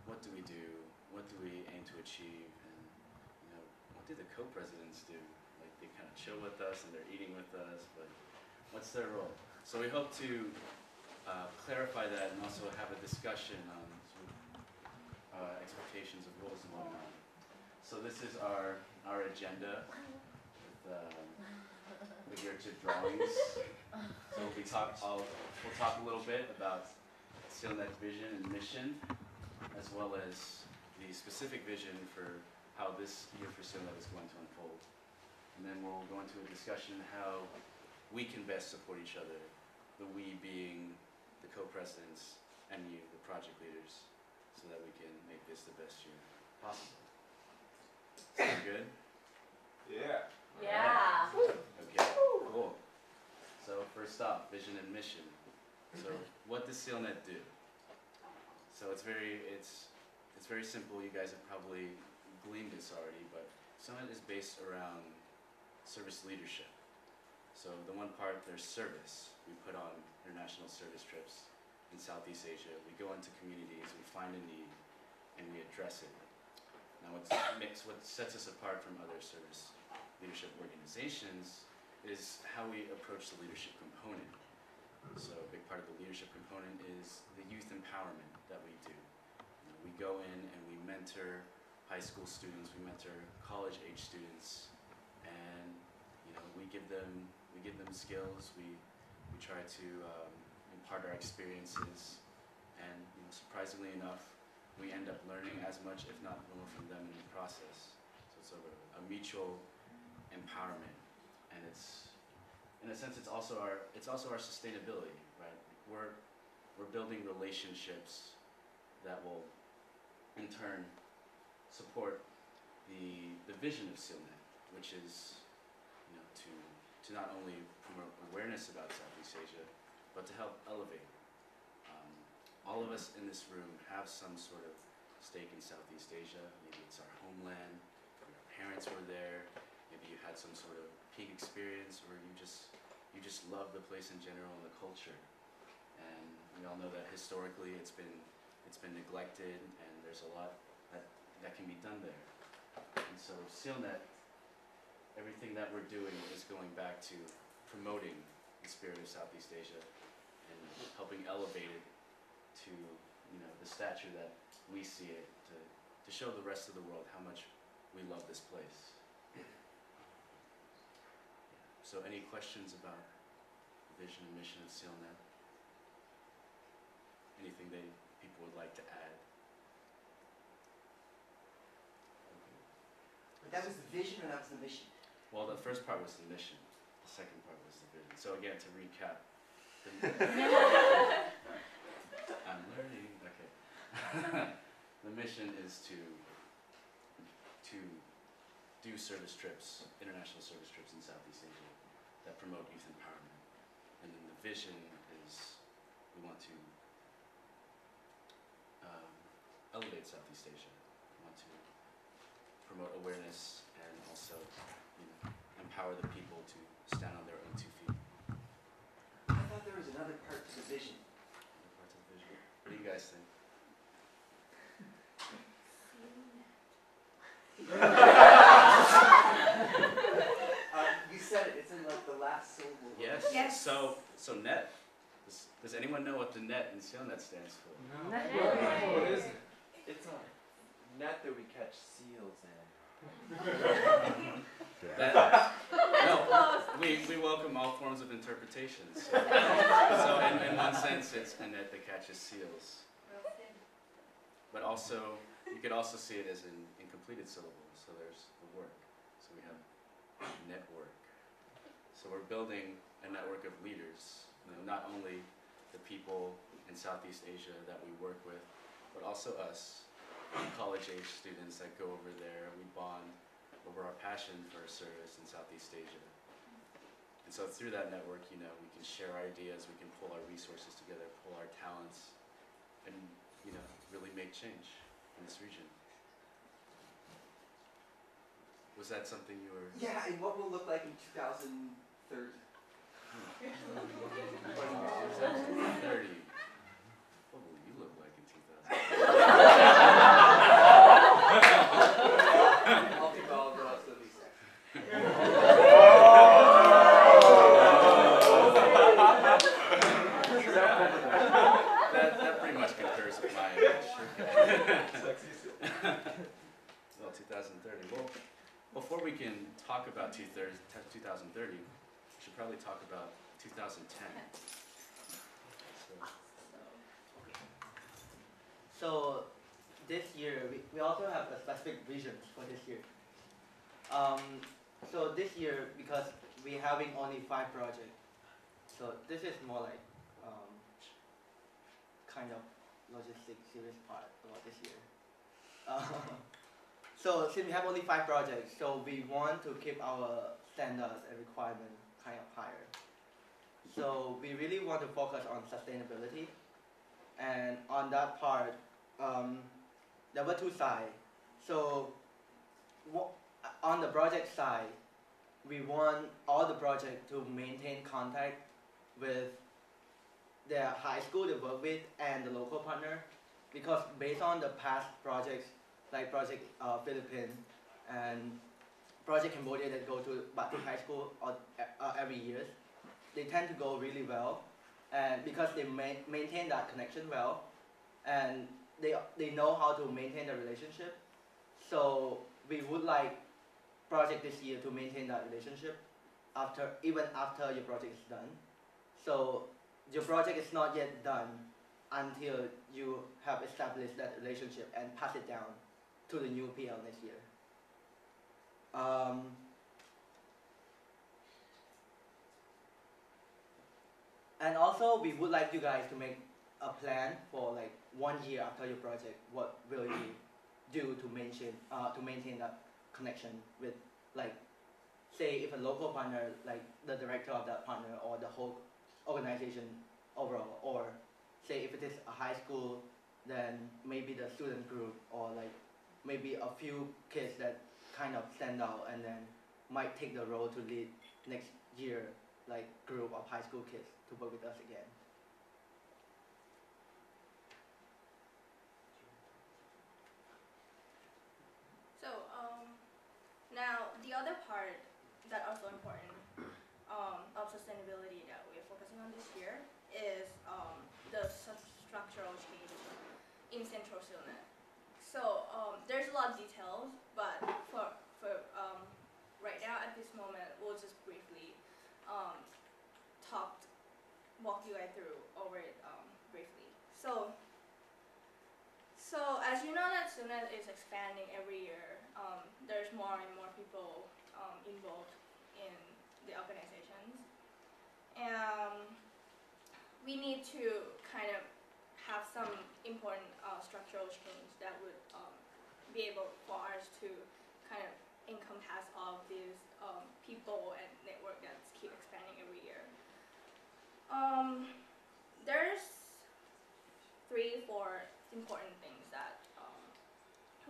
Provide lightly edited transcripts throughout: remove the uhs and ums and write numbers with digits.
what do we do, what do we aim to achieve, and what do the co-presidents do? Like they kind of chill with us and they're eating with us, but what's their role? So we hope to clarify that and also have a discussion on expectations of roles and whatnot. So this is our agenda with figurative drawings. So we'll talk a little bit about SEALNet's vision and mission, as well as the specific vision for how this year for SEALNet is going to unfold. And then we'll go into a discussion how we can best support each other, the we being the co-presidents and you, the project leaders, so that we can make this the best year possible. Sound good? Yeah. Yeah. Right. Okay, cool. So first off, vision and mission. So what does SEALNet do? So it's very simple. You guys have probably gleaned this already, but SEALNet is based around service leadership. So the one part, there's service. We put on international service trips in Southeast Asia. We go into communities, we find a need, and we address it. Now what sets us apart from other service leadership organizations is how we approach the leadership component. So a big part of the leadership component is the youth empowerment that we do. We go in and we mentor high school students, we mentor college-age students, and we give them skills. We try to impart our experiences, and surprisingly enough, we end up learning as much, if not more, from them in the process. So it's a mutual empowerment, and in a sense, it's also our sustainability, right? We're building relationships that will, in turn, support the vision of SEALNet, which is to not only promote awareness about Southeast Asia, but to help elevate. All of us in this room have some sort of stake in Southeast Asia. Maybe it's our homeland, maybe our parents were there, maybe you had some sort of peak experience, or you just love the place in general and the culture. And we all know that historically it's been neglected, and there's a lot that can be done there. And so SEALNet, everything that we're doing is going back to promoting the spirit of Southeast Asia and helping elevate it to the stature that we see it, to show the rest of the world how much we love this place. So any questions about the vision and mission of SEALNet? Anything that people would like to add? Okay. But that was the vision, or that was the mission? Well, the first part was the mission. The second part was the vision. So again, to recap. I'm learning. Okay. The mission is to do service trips, international service trips in Southeast Asia that promote youth empowerment. And then the vision is we want to elevate Southeast Asia. We want to promote awareness and also empower the people to stand on their own 2 feet. I thought there was another part to the vision. Other parts of the vision. What do you guys think? You said it. It's in like the last syllable. Yes. Yes. So net. Does anyone know what the net in SEALNet stands for? No. Net. What is it? It's a net that we catch seals in. No, we welcome all forms of interpretations. So in one sense, it's a net that catches seals. But also, you could also see it as in completed syllables. So there's the work. So we have network. So we're building a network of leaders. Not only the people in Southeast Asia that we work with, but also us, college-age students that go over there. We bond over our passion for service in Southeast Asia. And so through that network, we can share ideas, we can pull our resources together, pull our talents, and really make change in this region. Was that something you were? Yeah, and what will look like in 2030? 30. What will you look like in 2030? Sexy seal. Well, 2030. Well, before we can talk about 2030, we should probably talk about 2010. So this year, we also have a specific vision for this year. So this year, because we're having only 5 projects, so this is more like kind of logistic serious part about this year. So since we have only 5 projects, so we want to keep our standards and requirements kind of higher. So we really want to focus on sustainability, and on that part, there were 2 sides. So on the project side, we want all the projects to maintain contact with their high school they work with and the local partner, because based on the past projects, like Project Philippines and Project Cambodia that go to Batu High School every year, they tend to go really well, and because they maintain that connection well, and they know how to maintain the relationship. So we would like project this year to maintain that relationship even after your project is done. So your project is not yet done until you have established that relationship and pass it down to the new PL next year. And also we would like you guys to make a plan for like 1 year after your project. What will you do to maintain that connection with, like, say if a local partner, like the director of that partner or the whole organization overall, or say if it is a high school, then maybe the student group, or like maybe a few kids that kind of stand out and then might take the role to lead next year, like group of high school kids to work with us again. So now the other part that also important of sustainability that we're focusing on this year is the structural change in Central SEALNet. So there's a lot of details, but for right now at this moment, we'll just briefly walk you guys through over it briefly. So as you know that SEALNet is expanding every year, there's more and more people involved in the organizations, and we need to kind of have some important structural change that would be able for us to kind of encompass all of these people and network that's keep expanding every year. There's 3-4 important things that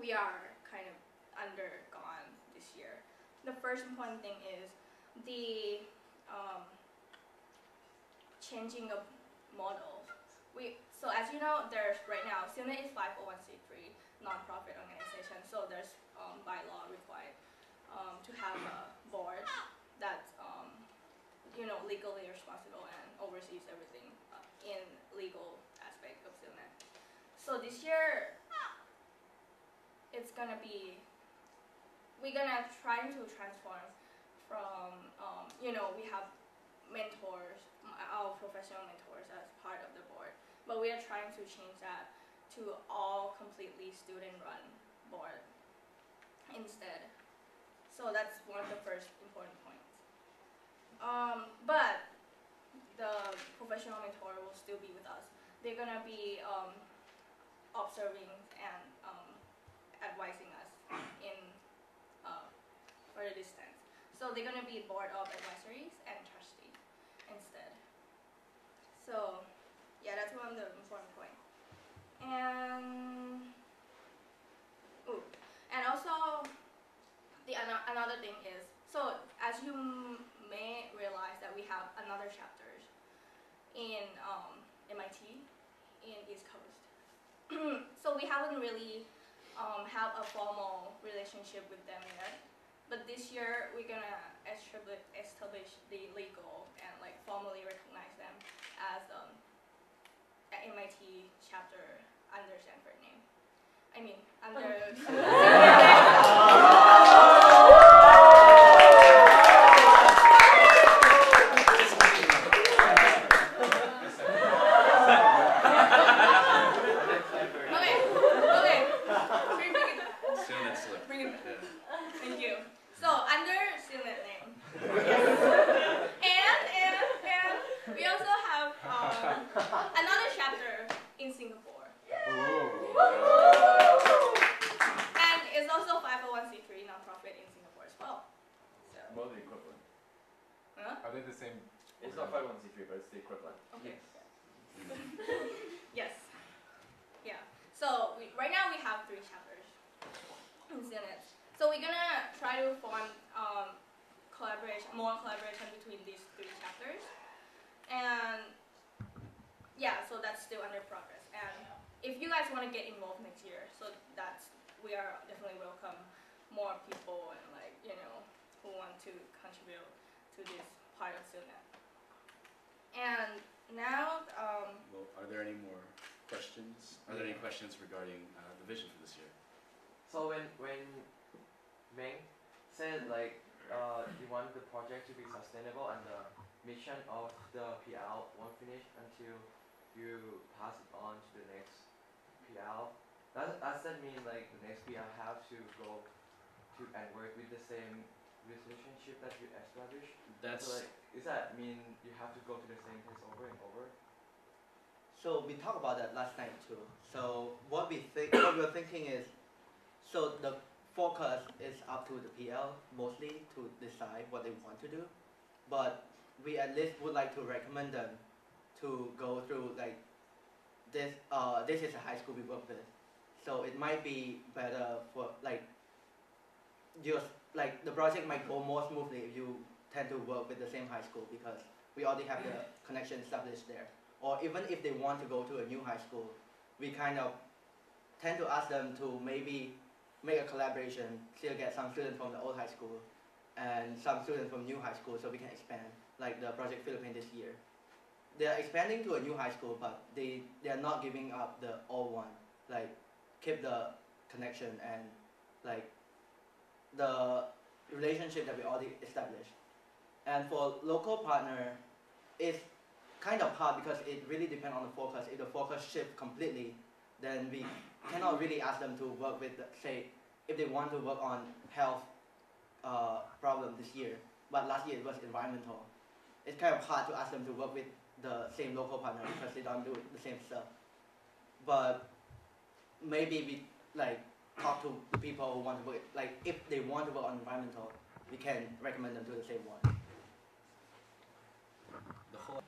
we are kind of undergone this year. The first important thing is the changing of model. So as you know, there's right now, SEALNet is 501c3 nonprofit organization, so there's bylaw required to have a board that's legally responsible and oversees everything in legal aspect of SEALNet. So this year, we're gonna try to transform from we have mentors, our professional mentors as part of the board, but we are trying to change that to all completely student-run board instead. So that's one of the first important points. But the professional mentor will still be with us. They're gonna be observing and advising us in further distance. So they're gonna be board of advisories and trustees instead. So yeah, that's one of the important points. And also another thing is, so as you may realize that we have another chapters in MIT in East Coast. So we haven't really have a formal relationship with them yet. But this year we're gonna establish the legal and like formally recognize them as an MIT chapter under Stanford name. mean, under. Okay, okay. Bring it. SEALNet slip. Bring it. Yeah. Thank you. So under SEALNet name. And we also have another chapter in Singapore. And it's also 501c3 nonprofit in Singapore as well. So, More the equivalent. huh? Are they the same? It's not 501c3, but it's the equivalent. Okay. Yes. Yeah. So right now we have 3 chapters in SEALNet. So we're gonna try to form more collaboration between these 3 chapters. And yeah, so that's still under progress. And if you guys want to get involved next year, so we are definitely welcome more people and who want to contribute to this part of SEALNet. And now, Well, are there any more questions? Are there any questions regarding the vision for this year? So when Meng said like you want the project to be sustainable and the mission of the PL won't finish until you pass it on to the next PL, does that mean like the next PL have to go to and work with the same relationship that you established? That's So like, does that mean you have to go to the same place over and over? So we talked about that last night too. So what we're thinking is, so the focus is up to the PL mostly to decide what they want to do, but we at least would like to recommend them to go through like this. This is a high school we work with, so it might be better for like just like the project might go more smoothly if you tend to work with the same high school because we already have the connection established there. Or even if they want to go to a new high school, we kind of tend to ask them to maybe make a collaboration, still get some students from the old high school and some students from new high school so we can expand, like the Project Philippines this year. They are expanding to a new high school, but they are not giving up the old one, like keep the connection and like the relationship that we already established. And for local partner, it's kind of hard because it really depends on the focus. If the focus shifts completely, then we cannot really ask them to work with, say, if they want to work on health problem this year, but last year it was environmental. It's kind of hard to ask them to work with the same local partner because they don't do the same stuff. But maybe we like talk to the people who want to work, like if they want to work on environmental, we can recommend them to the same one. the whole